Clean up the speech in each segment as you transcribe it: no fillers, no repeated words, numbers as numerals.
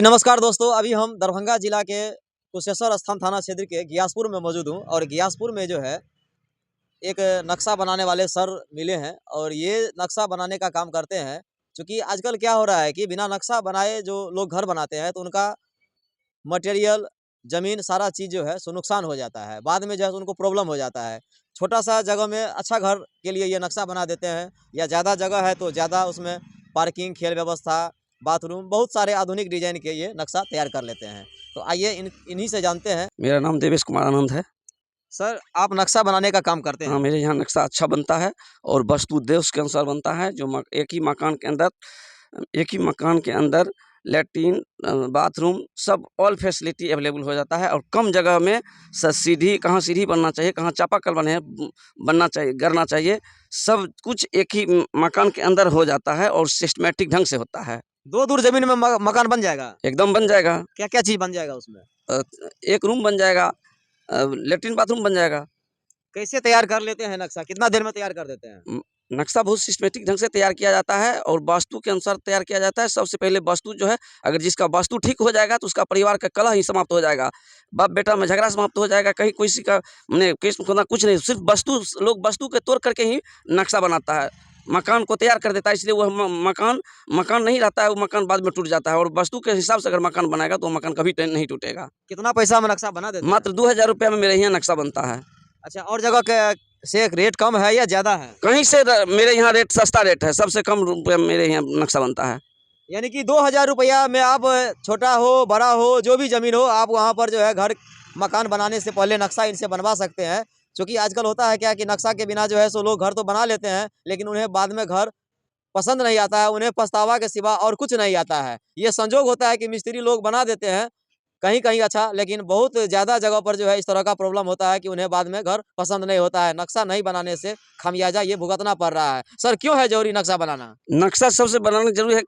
नमस्कार दोस्तों, अभी हम दरभंगा जिला के कुशेश्वर स्थान थाना क्षेत्र के गियासपुर में मौजूद हूँ और गियासपुर में जो है एक नक्शा बनाने वाले सर मिले हैं और ये नक्शा बनाने का काम करते हैं। क्योंकि आजकल क्या हो रहा है कि बिना नक्शा बनाए जो लोग घर बनाते हैं तो उनका मटेरियल, ज़मीन, सारा चीज़ जो है सो नुकसान हो जाता है। बाद में जो है उनको प्रॉब्लम हो जाता है। छोटा-सा जगह में अच्छा घर के लिए ये नक्शा बना देते हैं या ज़्यादा जगह है तो ज़्यादा उसमें पार्किंग, खेल व्यवस्था, बाथरूम, बहुत सारे आधुनिक डिज़ाइन के ये नक्शा तैयार कर लेते हैं। तो आइए इन्हीं से जानते हैं। मेरा नाम देवेश कुमार आनंद है। सर, आप नक्शा बनाने का काम करते हाँ, हैं। मेरे यहाँ नक्शा अच्छा बनता है और वास्तु देश के अनुसार बनता है। जो एक ही मकान के अंदर लैट्रिन, बाथरूम सब ऑल फैसिलिटी अवेलेबल हो जाता है और कम जगह में सीढ़ी कहाँ सीढ़ी बनना चाहिए, कहाँ चापाकल बनना चाहिए, गड़ना चाहिए, सब कुछ एक ही मकान के अंदर हो जाता है और सिस्टमैटिक ढंग से होता है। 2 दूर ज़मीन में मकान बन जाएगा? एकदम बन जाएगा। क्या-क्या चीज़ बन जाएगा उसमें? एक रूम बन जाएगा, लैट्रिन बाथरूम बन जाएगा। कैसे तैयार कर लेते हैं नक्शा? कितना देर में तैयार कर देते हैं? नक्शा बहुत सिस्टमैटिक ढंग से तैयार किया जाता है और वास्तु के अनुसार तैयार किया जाता है। सबसे पहले वास्तु जो है, अगर जिसका वास्तु ठीक हो जाएगा तो उसका परिवार का कलह ही समाप्त हो जाएगा। बाप बेटा में झगड़ा समाप्त हो जाएगा। कहीं किसी का माने केस खुदा कुछ नहीं, सिर्फ लोग वास्तु के तोड़ करके ही नक्शा बनाता है, मकान को तैयार कर देता है। इसलिए वह मकान नहीं रहता है, वो मकान बाद में टूट जाता है और वास्तु के हिसाब से अगर मकान बनाएगा तो वो मकान कभी नहीं टूटेगा। कितना पैसा में नक्शा बना देते हैं? मात्र 2000 रुपये में मेरे यहाँ नक्शा बनता है। अच्छा, और जगह के से रेट कम है या ज़्यादा है? कहीं से मेरे यहाँ रेट सस्ता रेट है, सबसे कम रुपये में मेरे यहाँ नक्शा बनता है। यानी कि 2000 रुपया में आप छोटा हो, बड़ा हो, जो भी ज़मीन हो, आप वहाँ पर जो है घर मकान बनाने से पहले नक्शा इनसे बनवा सकते हैं। क्योंकि आजकल होता है क्या कि नक्शा के बिना जो है सो लोग घर तो बना लेते हैं, लेकिन उन्हें बाद में घर पसंद नहीं आता है, उन्हें पछतावा के सिवा और कुछ नहीं आता है। ये संजोग होता है कि मिस्त्री लोग बना देते हैं, कहीं-कहीं अच्छा, लेकिन बहुत ज़्यादा जगह पर जो है इस तरह का प्रॉब्लम होता है कि उन्हें बाद में घर पसंद नहीं होता है। नक्शा नहीं बनाने से खामियाजा ये भुगतना पड़ रहा है। सर, क्यों है ज़रूरी नक्शा बनाना? नक्शा सबसे बनाना ज़रूरी है।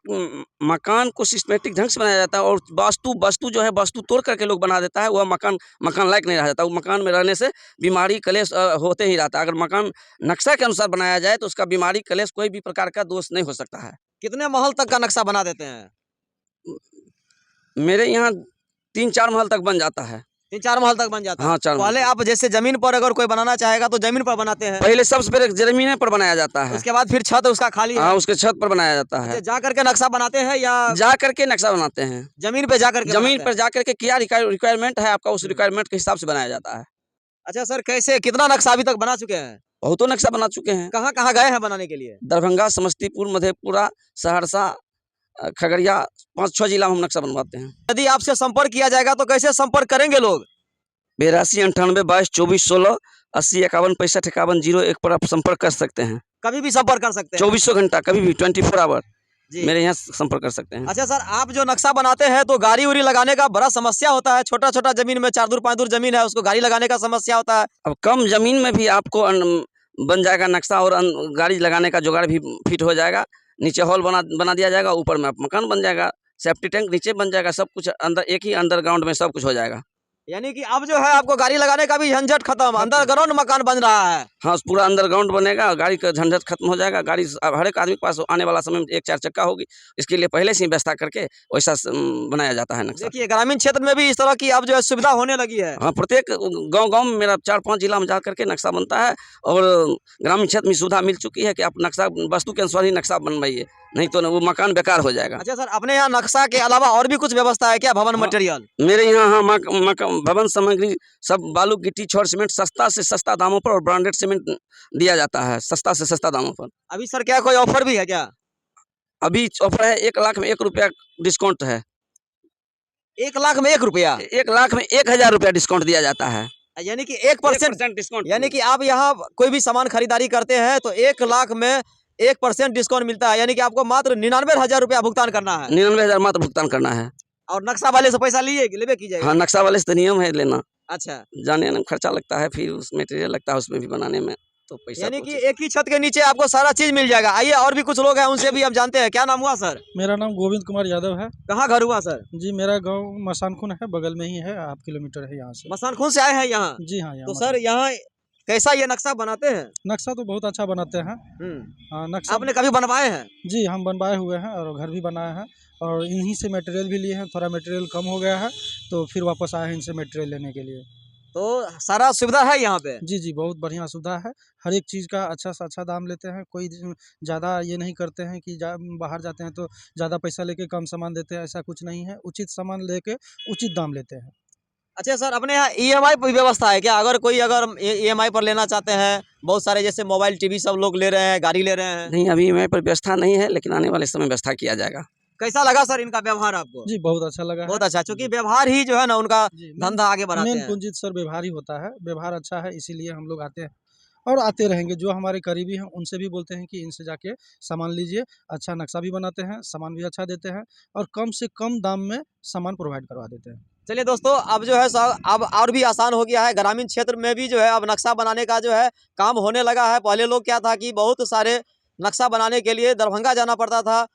मकान को सिस्टमैटिक ढंग से बनाया जाता है और वास्तु जो है, वास्तु तोड़ करके लोग बना देता है, वह मकान लायक नहीं रह जाता। वो मकान में रहने से बीमारी कलेश होते ही रहता है। अगर मकान नक्शा के अनुसार बनाया जाए तो उसका बीमारी कलेश कोई भी प्रकार का दोष नहीं हो सकता है। कितने महल तक का नक्शा बना देते हैं? मेरे यहाँ 3-4 महल तक बन जाता है। 3-4 महल तक बन जाता है? हाँ, 4 महल पहले तक। आप जैसे ज़मीन पर अगर कोई बनाना चाहेगा तो ज़मीन पर बनाते हैं? पहले सबसे पहले ज़मीन पर बनाया जाता है। उसके बाद फिर छत उसका खाली है? हाँ, उसके छत पर बनाया जाता अच्छा, है। जा करके नक्शा बनाते हैं या जा करके नक्शा बनाते हैं। ज़मीन पे जा करके ज़मीन बनाते पर हैं? जा करके क्या रिक्वायरमेंट है आपका, उस रिक्वायरमेंट के हिसाब से बनाया जाता है। अच्छा सर, कैसे कितना नक्शा अभी तक बना चुके हैं? बहुतों नक्शा बना चुके हैं। कहाँ-कहाँ गए हैं बनाने के लिए? दरभंगा, समस्तीपुर, मधेपुरा, सहरसा, खगड़िया, 5-6 जिला में हम नक्शा बनवाते हैं। यदि आपसे संपर्क किया जाएगा तो कैसे संपर्क करेंगे लोग? 82 98 22 24 16 80 51 65 51 01 पर आप संपर्क कर सकते हैं। कभी भी संपर्क कर सकते हैं? 2400 घंटा कभी भी 24 आवर जी। मेरे यहाँ संपर्क कर सकते हैं। अच्छा सर, आप जो नक्शा बनाते हैं तो गाड़ी-उड़ी लगाने का बड़ा समस्या होता है। छोटा-छोटा ज़मीन में 4 दूर 5 दूर ज़मीन है, उसको गाड़ी लगाने का समस्या होता है। अब कम ज़मीन में भी आपको बन जाएगा नक्शा और गाड़ी लगाने का जुगाड़ भी फिट हो जाएगा। नीचे हॉल बना दिया जाएगा, ऊपर में मकान बन जाएगा, सेफ्टी टैंक नीचे बन जाएगा, सब कुछ अंदर एक ही अंडरग्राउंड में सब कुछ हो जाएगा। यानी कि अब जो है आपको गाड़ी लगाने का भी झंझट खत्म, अंडरग्राउंड मकान बन रहा है। हाँ, पूरा अंडरग्राउंड बनेगा, गाड़ी का झंझट खत्म हो जाएगा। गाड़ी हर एक आदमी के पास आने वाला समय में 1 4 चक्का होगी। इसके लिए पहले से ही व्यवस्था करके वैसा बनाया जाता है नक्शा। देखिए, ग्रामीण क्षेत्र में भी इस तरह की अब जो है सुविधा होने लगी है। हाँ, प्रत्येक गाँव में मेरा 4-5 जिला में जा करके नक्शा बनता है और ग्रामीण क्षेत्र में सुविधा मिल चुकी है कि आप नक्शा वास्तु के अनुसार ही नक्शा बनवाइए, नहीं तो वो मकान बेकार हो जाएगा। अच्छा सर, अपने यहाँ नक्शा के अलावा और भी कुछ व्यवस्था है क्या, भवन मटेरियल? मेरे यहाँ हाँ, भवन सामग्री सब बालू, गिट्टी, छड़, सीमेंट सस्ता से सस्ता दामों पर और ब्रांडेड सीमेंट दिया जाता है सस्ता से सस्ता दामों पर। अभी सर क्या कोई ऑफर भी है क्या? अभी ऑफर है, 1 लाख में 1 रुपया डिस्काउंट है। 1 लाख में 1 रुपया? 1 लाख में 1000 रुपया डिस्काउंट दिया जाता है। यानी कि 1% डिस्काउंट। यानी कि आप यहाँ कोई भी सामान खरीदारी करते हैं तो 1 लाख में 1% डिस्काउंट मिलता है। यानी कि आपको मात्र 99,000 रुपया भुगतान करना है 99,000 मात्र भुगतान करना है। और नक्शा वाले से पैसा लेबे कीजिएगा? हाँ, नक्शा वाले से तो नियम है लेना। अच्छा, जाने में खर्चा लगता है, फिर उस मटेरियल लगता है उसमें भी बनाने में, तो पैसा यानी तो कि एक ही छत के नीचे आपको सारा चीज मिल जाएगा। आइए और भी कुछ लोग हैं, उनसे भी हम जानते हैं। क्या नाम हुआ सर? मेरा नाम गोविंद कुमार यादव है। कहाँ घर हुआ सर? जी, मेरा गांव मसानखुन है, बगल में ही है, 1/2 किलोमीटर है यहाँ से। मसानखून से आए हैं यहाँ? जी हाँ, यहाँ तो सर यहाँ कैसा ये नक्शा बनाते हैं? नक्शा तो बहुत अच्छा बनाते हैं। नक्शा आपने कभी बनवाए हैं? जी हम बनवाए हुए हैं और घर भी बनाए हैं और इन्हीं से मटेरियल भी लिए हैं। थोड़ा मटेरियल कम हो गया है तो फिर वापस आए हैं इनसे मटेरियल लेने के लिए। तो सारा सुविधा है यहाँ पे? जी, जी, बहुत बढ़िया सुविधा है। हर एक चीज़ का अच्छा से अच्छा दाम लेते हैं। कोई ज़्यादा ये नहीं करते हैं कि बाहर जाते हैं तो ज़्यादा पैसा लेके कम सामान देते हैं, ऐसा कुछ नहीं है। उचित सामान लेके उचित दाम लेते हैं। अच्छा सर, अपने यहाँ ईएमआई की व्यवस्था है क्या? अगर कोई ईएमआई पर लेना चाहते हैं, बहुत सारे जैसे मोबाइल, टीवी सब लोग ले रहे हैं, गाड़ी ले रहे हैं। नहीं, अभी ईएमआई पर व्यवस्था नहीं है, लेकिन आने वाले समय व्यवस्था किया जाएगा। कैसा लगा सर इनका व्यवहार आपको? जी, बहुत अच्छा लगा है। बहुत अच्छा, चूँकि व्यवहार ही जो है ना उनका जी, धंधा आगे बढ़ाते मेन हैं। पूंजी सर व्यवहार ही होता है। व्यवहार अच्छा है इसीलिए हम लोग आते हैं और आते रहेंगे। जो हमारे करीबी हैं उनसे भी बोलते हैं कि इनसे जाके सामान लीजिए। अच्छा नक्शा भी बनाते हैं, सामान भी अच्छा देते हैं और कम से कम दाम में सामान प्रोवाइड करवा देते हैं। चलिए दोस्तों, अब जो है सर अब और भी आसान हो गया है। ग्रामीण क्षेत्र में भी जो है अब नक्शा बनाने का जो है काम होने लगा है। पहले लोग क्या था कि बहुत सारे नक्शा बनाने के लिए दरभंगा जाना पड़ता था,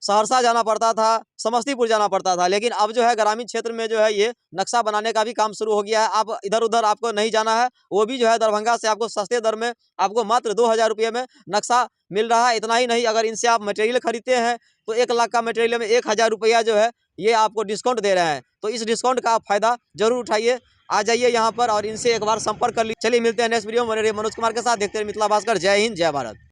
सहरसा जाना पड़ता था, समस्तीपुर जाना पड़ता था। लेकिन अब जो है ग्रामीण क्षेत्र में जो है ये नक्शा बनाने का भी काम शुरू हो गया है। आप इधर-उधर आपको नहीं जाना है, वो भी जो है दरभंगा से आपको सस्ते दर में आपको मात्र 2000 रुपये में नक्शा मिल रहा है। इतना ही नहीं, अगर इनसे आप मटेरियल खरीदते हैं तो 1 लाख का मटेरियल में 1000 रुपया जो है ये आपको डिस्काउंट दे रहे हैं। तो इस डिस्काउंट का आप फ़ायदा ज़रूर उठाइए। आ जाइए यहाँ पर और इनसे एक बार संपर्क कर लीजिए। चलिए मिलते हैं नेक्स्ट वीडियो में। मनोज कुमार के साथ देखते रहिए मिथिला भास्कर। जय हिंद, जय भारत।